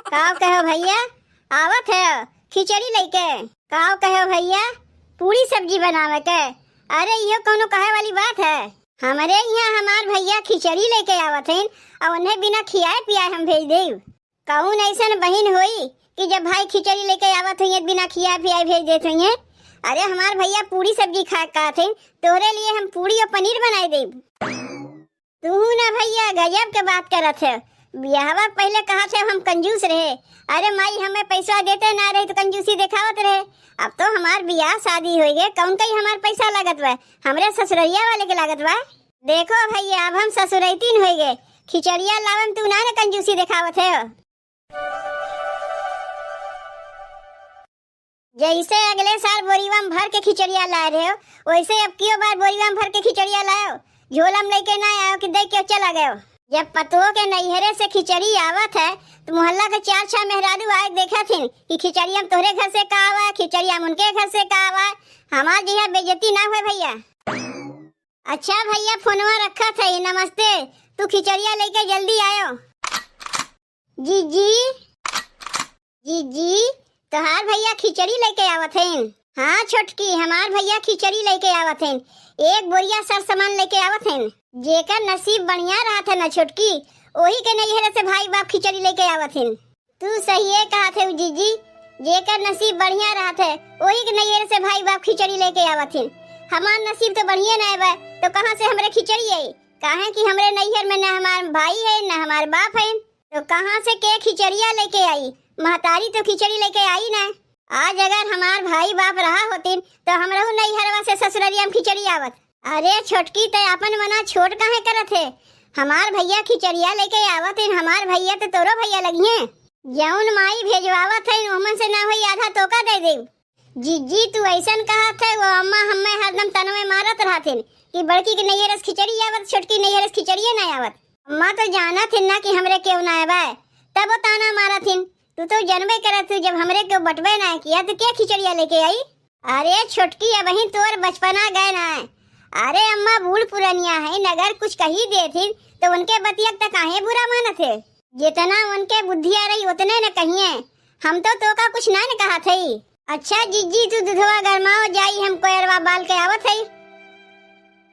काव कहो भैया आवत है खिचड़ी लेके। काव कहो भैया पूरी सब्जी बनावे के। अरे यो कोनो कहे वाली बात है। हमारे यहाँ हमार भैया खिचड़ी लेके आवत हैं और उन्हें बिना खियाए पियाए हम भेज देव। कौन ऐसन बहन होई कि जब भाई खिचड़ी लेके आवत हुई बिना खियाए पियाए भेज देते हैं। अरे हमार भैया पूरी सब्जी खा थे तोरे लिए हम पूरी और पनीर बनाए देव। तू ना भैया गजब के बात करत है। ब्याहवा पहले कहा थे हम कंजूस रहे। अरे माई हमें पैसा देते ना रहे तो कंजूसी दिखावत रहे। अब तो हमार ब्याह शादी हो गए कौन कहीं हमार पैसा लागत बा हमरे ससुरैया वाले के लागत बा। देखो भैया अब हम ससुरैतीन हो गए खिचड़िया लावन तू ना कंजूसी दिखावत है। जैसे अगले साल बोरीवा में भर के खिचड़िया ला रहे हो वैसे अब क्यों बार बोरीवा में भर के खिचड़िया लाओ। झोलम लेके ना आयो कि देख के चला गयो। जब पतो के नैहरे से खिचड़ी आवत है तो मोहल्ला के 4-6 मेहरारू आए देखा थी कि खिचड़िया में तोहरे घर से का आवा खिचड़िया में उनके घर से का आवा। हमार जिया बेइज्जती ना हुए भैया। अच्छा भैया फोनवा रखा था नमस्ते तू खिचड़िया लेके जल्दी आयो। जी जी जी जी तोहार भैया खिचड़ी लेके आवत हैं। हाँ छोटकी हमार भैया खिचड़ी लेके आवत हैं। एक बोरिया सर सामान लेके आवत हैं। जेकर नसीब बढ़िया रहा था ना छोटकी वही के नैहरे से भाई बाप खिचड़ी लेके आवत हैं। तू सही है कहा थे जीजी जेकर नसीब बढ़िया रहा था वही के नैहरे से भाई बाप खिचड़ी लेके आवत हैं। हमार नसीब तो बढ़िया ना है तो कहाँ से हमरे खिचड़ी आई। कहे कि हमरे नैहर में न हमार भाई है न हमार बाप है तो कहाँ से के खिचड़िया लेके आई। महतारी तो खिचड़ी लेके आई ना। आज अगर हमार भाई बाप रहा होतीन तो हमरहु नैहरवा से ससुररिया में खिचड़ी आवत। अरे छोटकी ते अपन मना छोट काहे करत है। हमार भैया खिचड़िया लेके आवत हैं। हमार भैया तो तोरो भैया लगी हैं। जौन माई भेजवावत है ओमन से ना होई आधा तोका दे दे। जीजी तू ऐसन कहा था वो अम्मा हमें हरदम तनवे मारत रहथिन कि बड़की के नैहरस खिचड़ी आवत छोटकी नैहरस खिचड़िए ना आवत। अम्मा तो जाना थिन ना कि हमरे क्यों ना आवे तब वो ताना मारथिन। तू तो जनबे करत जब हमरे को बटवे ना किया तो क्या खिचड़िया लेके आई। अरे छोटकी अब वही तोर बचपना गए ना। अरे अम्मा बूढ़ पुरानिया है नगर कुछ कही दे थी तो उनके बतिया तक काहे बुरा मानत है। जितना उनके बुद्धिया रही उतने न कहिए। हम तो का कुछ ना न कहा थे। अच्छा जीजी तू दूधवा गरमाओ जाई हम कोयरवा बाल के आवत है।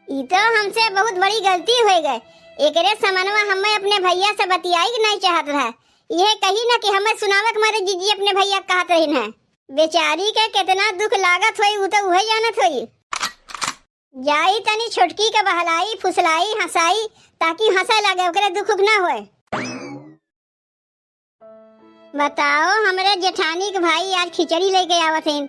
ई तो हमसे बहुत बड़ी गलती हो गए। एकरे समनवा हमें अपने भैया से बतियाई नहीं चाहत रहा। यह कही ना कि हमें सुनावक मारे जीजी अपने भैया कहत रही है। बेचारी के कितना दुख लागत हुई वो तो वही जानत हुई। जाई तनी छोटकी के बहलाई फुसलाई हंसाई ताकि हंसा लगे ओकरे दुख ना होए। बताओ हमरे जेठानी के भाई आज खिचड़ी लेके आवत हैं।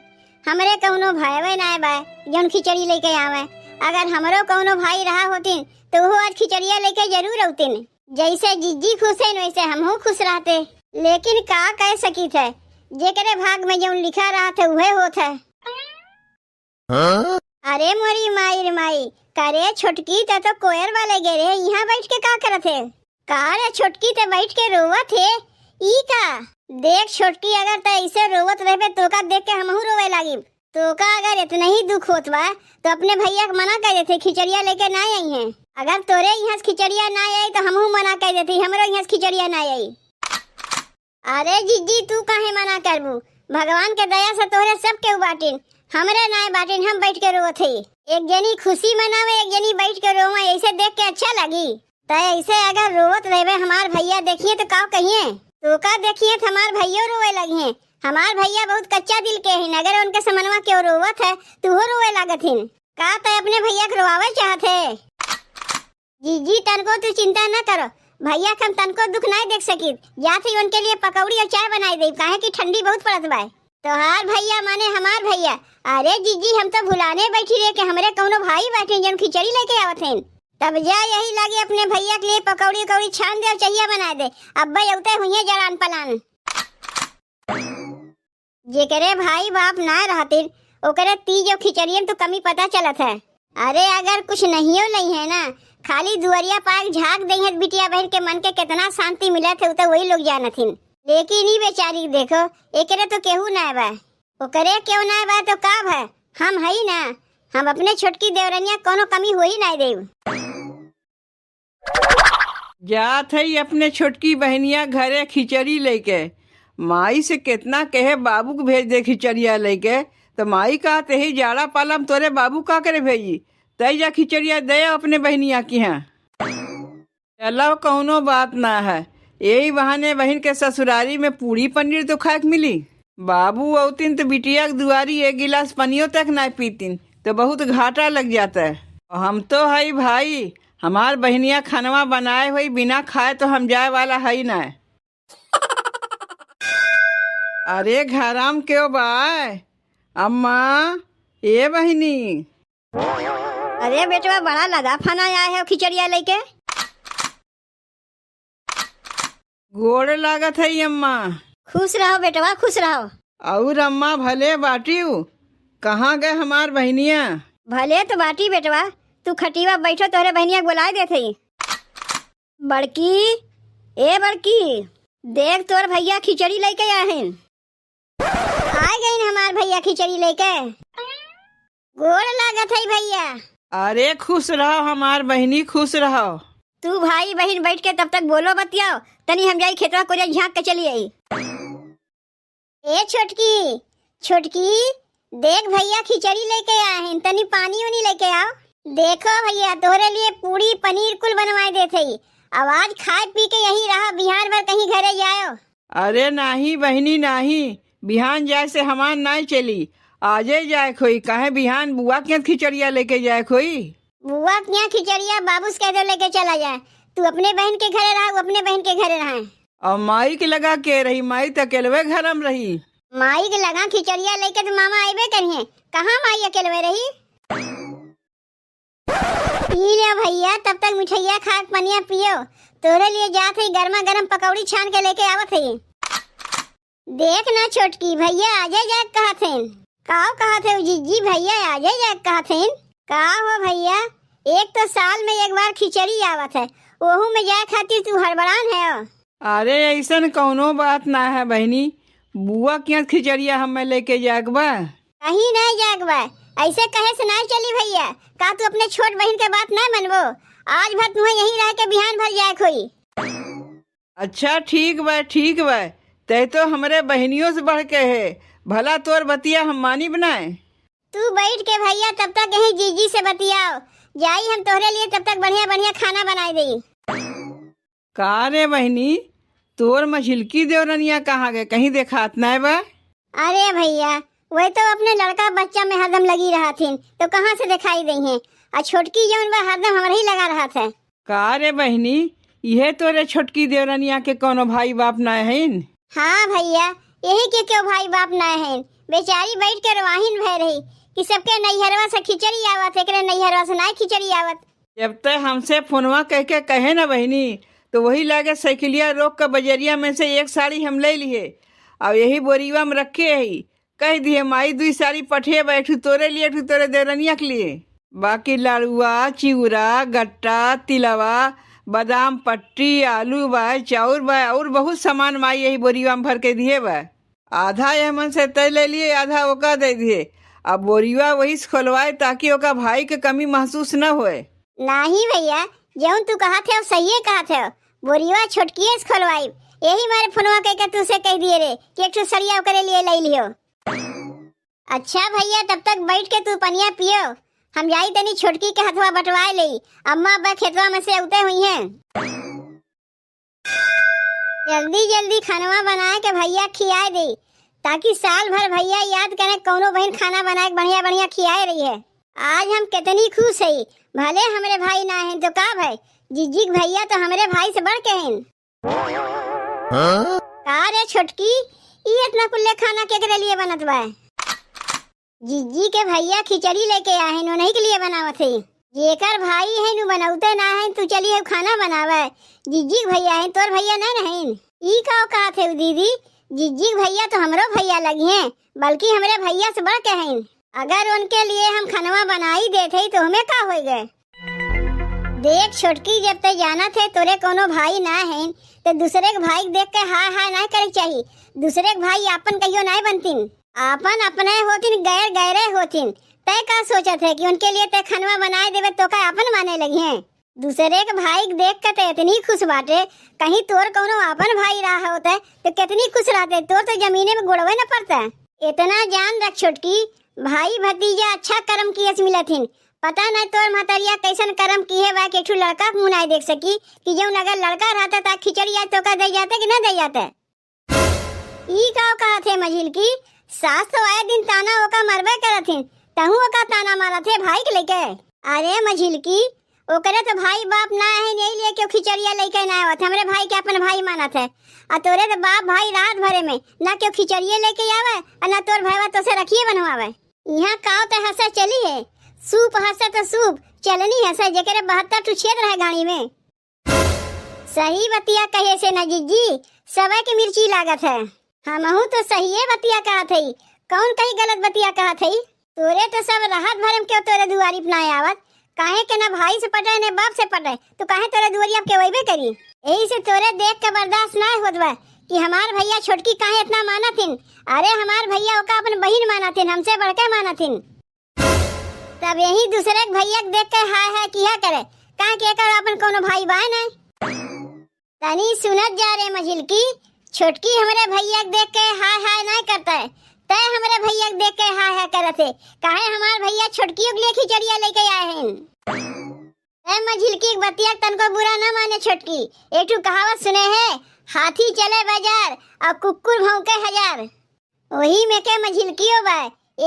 हमरे कौनो भाईवे ना बा जौन खिचड़ी लेके आवे। अगर हमरो कौनो भाई रहा होतिन तो वो आज खिचड़िया लेके जरूर आवतिन। जैसे जीजी खुश है वैसे हमहू खुश रहते। लेकिन का कह सकी थे जेकरे भाग में जौन लिखा रहा था वह होत है। अरे मोरी माई रे माई करे छोटकी तो कोयर वाले गे रे यहाँ बैठ के का करत है। रे छोटकी ते बैठ के रोवत है ई का। देख छोटकी अगर ते ऐसे रोवत रहे तो का देख के हमहू रोवे लागी। तो का अगर इतना ही दुख होत बा तो अपने भैया को मना कर देते खिचड़िया लेके ना आई हैं। अगर तोरे यहाँ खिचड़िया ना आई तो हमहू मना कर देती हमरो यहाँ खिचड़िया ना आई। अरे जीजी तू काहे मना करबू भगवान के दया से तोरे सब के बाटिन हमरे ना बाटिन हम बैठ के रोवत है। एक जनी खुशी मनावे एक जनी बैठ के रोवे ऐसे देख के अच्छा लगी। तो ऐसे अगर रोवत रहे हमार भैया देखिए तो का कहिए तो का देखिए तो हमार भैया रोवे लगी हैं। हमार भैया बहुत कच्चा दिल के हैं। अगर उनके समनवा क्यों रोवत है तू हो रोवे लागत है। का तो अपने भैया को रोवावे चाहते। जीजी तनको तू चिंता न करो भैया हम तनको दुख नहीं देख सकी जाती उनके लिए पकौड़ी और चाय बनाई दे काहे कि ठंडी बहुत पड़त बा। तोहार भैया माने हमार भैया। अरे जीजी हम तो भुलाने बैठी रहे कि हमरे कौनो भाई बैठे जन खिचड़ी लेके आवत हैं। तब जा यही लगे अपने भैया के लिए पकौड़ी कौड़ी छान दे और चाहिए बना दे। अब्बा यौते हुई जलान पलान। जेकरे भाई बाप ना रहते ओकरे तीज और खिचड़ियन तो कमी पता चलत है। अरे अगर कुछ नहीं है ना खाली दुआरिया पाक झाक दे बिटिया बहन के मन के कितना शांति मिलत है तो वही लोग जानत हैं। लेकिन ई बेचारी देखो एकरे तो केहू ना बा ओकरे क्यों ना बा तो का है हम हई ना। हम अपने छोटकी देवरनिया कोनो कमी होई ना देव। जात है अपने छोटकी बहनिया घरे खिचड़ी लेके माई से कितना कहे बाबू को भेज दे खिचड़िया लेके, तो माई कहते ही जाड़ा पालम तोरे बाबू का करे भेजी, तय जा खिचड़िया दे अपने बहनिया की यहाँ। चलो कौनो बात ना है, यही बहाने बहन के ससुरारी में पूरी पनीर तो खाए के मिली। बाबू औतिन तो बिटिया के दुआरी एक गिलास पनियो तक ना पीतीन तो बहुत घाटा लग जाता है। और हम तो है भाई, हमार बहनिया खानवा बनाए हुई बिना खाए तो हम जाए वाला है ना। अरे घराम क्यों बाय अम्मा, ए बहनी। अरे बेटवा बड़ा लगा फना आया है खिचड़िया लेके। गोड़ लागत है अम्मा। खुश रहो बेटवा, खुश रहो। और अम्मा भले बाटियू, कहाँ गए हमार बहनिया? भले तो बाटी बेटवा, तू खटीवा बैठो तोहरे बहनिया बुलाए देते। बड़की, ए बड़की, देख तोर भैया खिचड़ी लेके आए हैं। आ गए हमार भैया खिचड़ी लेके। गोड़ लागत है भैया। अरे खुश रहो हमार बहनी, खुश रहो। तू भाई बहन बैठ के तब तक बोलो बतियाओ, तनी हम जाई खेतवा को झाँक के चली आई। ए छोटकी, छोटकी, देख भैया खिचड़ी लेके आए हैं, तनी पानी उनी लेके आओ। देखो भैया तोहरे लिए पूरी पनीर कुल बनवाए देते, अब आज खाए पी के यहीं रहा, बिहार भर कहीं घरे जाओ। अरे नहीं बहनी नहीं, बिहान जाए से हमार नहीं चली, आजे जाए खोई। काहे बिहान बुआ के खिचड़िया लेके जाए खोई? बुआ के यहाँ खिचड़िया बाबूस कह दो लेके चला जाए, तू अपने बहन के घरे रहा, अपने बहन के घरे रहा। और माई के लगा के रही, माई तो अकेलवे घर में रही। माई के लगा खिचड़िया लेके तो मामा आइबे करिए, कहाँ माई अकेलवे रही। पी ले भैया, तब तक मिठाइया खा पनिया पियो, तोरे लिए जात है गर्मा गर्म पकौड़ी छान के लेके आवत है। देख ना छोटकी, भैया आजे जाए कहा थे। कहा थे जीजी, भैया आजे जाए कहा थे। का हो भैया, एक तो साल में एक बार खिचड़ी आवत है, ओहू में जाए खातिर तू हड़बड़ान है। अरे ऐसा कौनो बात ना है बहनी, बुआ के खिचड़िया हमें लेके जागबा। कहीं नहीं जागबा, ऐसे कहे से नहीं चली भैया। का तू अपने छोट बहन के बात नहीं मनबो? आज भर तुम्हें यहीं रह के बिहान भर जाए खोई। अच्छा ठीक बा, ठीक बा, तय तो हमरे बहनियों से बढ़ के है, भला तोर बतिया हम मानी बनाए। तू बैठ के भैया तब तक यहीं जीजी से बतियाओ, जाई हम तोहरे लिए तब तक बढ़िया बढ़िया खाना बनाए दी। का रे बहनी, तोर मझिलकी देवरनिया कहाँ गए, कहीं देखात नहीं बा? अरे भैया वही तो अपने लड़का बच्चा में हरदम लगी रहा थी, तो कहाँ से दिखाई दी है। और छोटकी जौन बा हरदम हमारे ही लगा रहा था। का रे बहनी, यह तोरे छोटकी देवरनिया के कोनो भाई बाप न है? हाँ भैया, यही के क्यों भाई बाप न है, बेचारी बैठ के रवाहिन भय रही कि सबके नैहरवा से खिचड़ी आवत, एकरे नैहरवा से नहीं खिचड़ी आवत। जब तक हमसे फोनवा कह के कहे ना बहनी, तो वही लागे साइकिलिया रोक कर बजरिया में से एक साड़ी हम ले लिए, और यही बोरीवा में रखे ही कह दिए माई 2 साड़ी पठिए बैठू तोरे लिए, तोरे देवरनिया के लिए। बाकी लाड़ुआ, चिवड़ा, गट्टा, तिलवा, बादाम पट्टी, आलू बा, चाउर बा, और बहुत सामान माई यही बोरीवा में भर के दिए बा। आधा यह मन से तय ले लिए, आधा ओका दे दिए। अब बोरीवा वही से खोलवाए ताकि ओका भाई के कमी महसूस न होए। नहीं भैया, जौन तू कहा थे सही कहा थे, बोरीवा छोटकी से खोलवाई, यही मारे फोनवा कह के तुझसे कह दिए रे कि एक सड़िया करे लिए ले लियो। अच्छा भैया तब तक बैठ के तू पनिया पियो, हम जाई तनी छोटकी के हथवा बटवाए ले, अम्मा अब्बा खेतवा में से उते हुई हैं। जल्दी जल्दी खानवा बना के भैया खियाए दे, ताकि साल भर भैया याद करे कौनो बहन खाना बना के बढ़िया बढ़िया खियाए रही है। आज हम कितनी खुश है, भले हमारे भाई ना है तो का भाई, जीजी भैया तो हमारे भाई से बढ़ के हैं। का रे छोटकी, ये इतना कुल्ले खाना केकरे लिए बनत बा? जीजी के भैया खिचड़ी लेके आए हैं, उन्हीं के लिए बनावत है। जेकर भाई है नु बनाउते ना है, तू चलिए खाना बनावे। जीजी भैया है, तोर भैया नहीं है। ई का कहा थे दीदी, जीजी भैया तो हमरो भैया लगी हैं, बल्कि हमारे भैया से बढ़ के हैं। अगर उनके लिए हम खानवा बना ही देते तो हमें का हो गए। देख छोटकी, जब तक जाना थे तोरे कोनो भाई ना है, तो दूसरे के भाई देख के हाय हाय नहीं करे चाहिए। दूसरे के भाई आपन कहियो नहीं बनतीन, आपन अपने होतीन, गैर गैरे होतीन। तय का सोचत है कि उनके लिए तय खानवा बनाए देवे तो का अपन माने लगी हैं। दूसरे के भाई के देख के तो इतनी खुश बाटे, कहीं तोर कोनो अपन भाई रहा होता तो कितनी खुश रहते। तोर तो जमीने में गुड़वे न पड़ता। इतना जान रख छोटकी, भाई भतीजा अच्छा कर्म किए मिलथिन। पता नहीं तोर महतरिया कैसन कर्म किए बा के ठू लड़का के मुँह नहीं देख सकी कि जो अगर लड़का रहता ता खिचड़िया तो का दे जाते कि ना दे जाते। ई का कहा थे मझिल की सास तो आए दिन ताना ओका मरबे करथिन, तहु ओका ताना मारा थे भाई के लेके। अरे मझिल की ओकरे तो भाई बाप ना है, नहीं ले क्यों खिचड़िया लेके ना आवत। हमरे भाई के अपन भाई माना थे, और तोरे तो बाप भाई रात भरे में ना क्यों खिचड़िया लेके आवे और ना तोर भाईवा तो से रखिए बनवावे। यहाँ काव ते हंसा चली है, सूप हंसा तो सूप चलनी हंसा जेकरे 72 टू छेद रहे गाड़ी में। सही बतिया कहे से न जीजी, सबे के मिर्ची लागत है। हमहू तो सही बतिया कहा थी, कौन कही गलत बतिया कहा थी। तोरे तो सब राहत भरम क्यों तोरे दुआरी पे ना आवत, काहे के ना भाई से पटे ने बाप से पटे, तो काहे तोरे दुआरी अब के वैबे करी। यही से तोरे देख के बर्दाश्त ना होत बा कि हमार भैया छोटकी काहे इतना माना थिन। अरे हमार भैया ओका अपन बहिन माना थिन, हमसे बढ़ के माना थिन। तब यही दूसरे के भैया के देख के हाय हाय किया करे, काहे के एकर अपन कोनो भाई बा ना। तनी सुनत जा रे मझिल की, छोटकी हमरे भैया के देख के हाय हाय नहीं करता है, तय हमरे भैया के देख के हाय हाय करत है। काहे हमार भैया छोटकियों के लिए खिचड़िया लेके आए हैं। मझिल की बतिया तनको बुरा ना माने छोटकी, एठू कहावत सुने है, हाथी चले बाजार और कुकुर भौंके हजार। वही में के मझिलकियो बा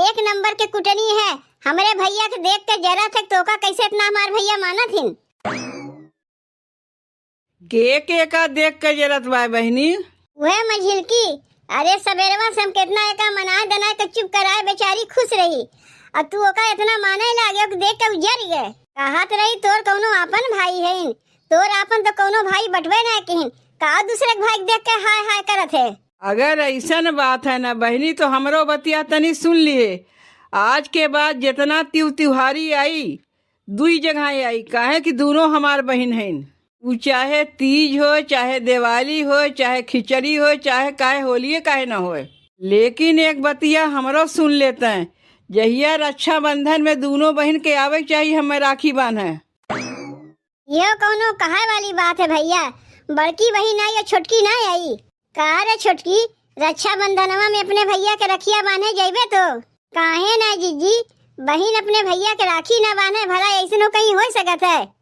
एक नंबर के कुटनी है। हमरे भैया के देख के जरा तक तोका कैसे इतना हमार भैया माना थिन। के का देख के जरत बा बहनी। वह मझिलकी, अरे सवेरवा से हम कितना एका मना दना के चुप कराए बेचारी खुश रही, और तू ओका इतना माने लागे कि देख के उजर गए। कहत रही तोर कोनो अपन भाई है, तोर अपन तो कोनो भाई बटवे ना कहीं, का दूसरे के भाई देख के हाय हाय करत है। अगर ऐसा बात है ना बहनी तो हमरो बतिया तनी सुन लिए। आज के बाद जितना त्योहारी आई दुई जगह आई, काहे कि दोनों हमार बहन हैं। वो चाहे तीज हो, चाहे दिवाली हो, चाहे खिचड़ी हो, चाहे काहे होली काहे ना हो, लेकिन एक बतिया हमरो सुन लेते हैं, जहिया रक्षाबंधन में दोनों बहन के आवे चाहिए हमें राखी बांधे। ये कोनो कहे वाली बात है भैया, बड़की बहन आई या छोटकी ना आई। कहा रे छोटकी, रक्षाबंधनवा में अपने भैया के रखिया बांधे जाइबे तो काहे ना जीजी, बहन अपने भैया के राखी ना बांधे, भला ऐसनो कहीं हो सकत है।